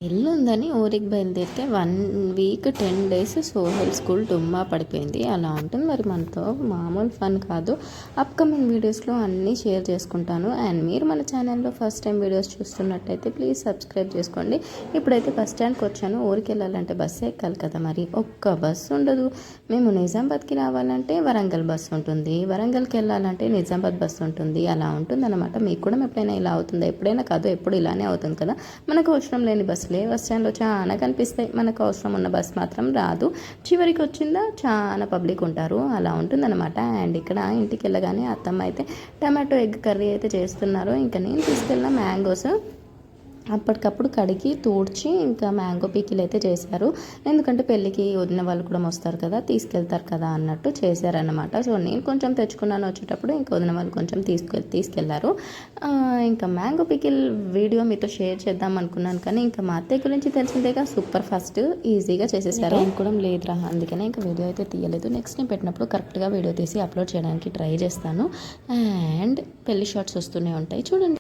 ఎల్లుందని ఊరికి బయలుదేరితే 1 week 10 days Sohel school డుమ్మా పడిపోయింది. అలా ఉంటుంది మరి మనతో మామూలు ఫన్ కాదు. అప్కమింగ్ వీడియోస్లో అన్నీ షేర్ చేసుకుంటాను. అండ్ మీరు మన ఛానల్లో ఫస్ట్ టైం వీడియోస్ చూస్తున్నట్టయితే ప్లీజ్ సబ్స్క్రైబ్ చేసుకోండి. ఇప్పుడైతే బస్ స్టాండ్కి వచ్చాను. ఊరికి వెళ్ళాలంటే బస్సు ఎక్కాలి కదా, మరి ఒక్క బస్సు ఉండదు. మేము నిజామాబాద్కి రావాలంటే వరంగల్ బస్సు ఉంటుంది, వరంగల్కి వెళ్ళాలంటే నిజామాబాద్ బస్సు ఉంటుంది. అలా ఉంటుంది అనమాట. మీకు కూడా ఎప్పుడైనా ఇలా అవుతుందా? ఎప్పుడైనా కాదు, ఎప్పుడు ఇలానే అవుతుంది కదా. మనకు అవసరం లేని బస్సు బస్ స్టాండ్లో చాలా కనిపిస్తాయి, మనకు అవసరం ఉన్న బస్ మాత్రం రాదు. చివరికి వచ్చిందా చాలా పబ్లిక్ ఉంటారు. అలా ఉంటుందన్నమాట. అండ్ ఇక్కడ ఇంటికి వెళ్ళగానే అత్తమ్మ అయితే టమాటో ఎగ్ కర్రీ అయితే చేస్తున్నారు. ఇంకా నేను తీసుకెళ్ళిన మ్యాంగోస్ అప్పటికప్పుడు కడిగి తూడ్చి ఇంకా మ్యాంగో పీకిల్ అయితే చేశారు. ఎందుకంటే పెళ్ళికి వదిన వాళ్ళు కూడా వస్తారు కదా, తీసుకెళ్తారు కదా అన్నట్టు చేశారనమాట. సో నేను కొంచెం తెచ్చుకున్నాను వచ్చేటప్పుడు, ఇంకా వదిన వాళ్ళు కొంచెం తీసుకెళ్లారు. ఇంకా మ్యాంగో పీకిల్ వీడియో మీతో షేర్ చేద్దాం అనుకున్నాను, కానీ ఇంకా మా అత్తయ్య గురించి తెలిసిందేగా, సూపర్ ఫాస్ట్ ఈజీగా చేసేసారు. అనుకోవడం లేదురా, అందుకనే ఇంకా వీడియో అయితే తీయలేదు. నెక్స్ట్ నేను పెట్టినప్పుడు కరెక్ట్గా వీడియో తీసి అప్లోడ్ చేయడానికి ట్రై చేస్తాను. అండ్ పెళ్లి షార్ట్స్ వస్తూనే ఉంటాయి, చూడండి.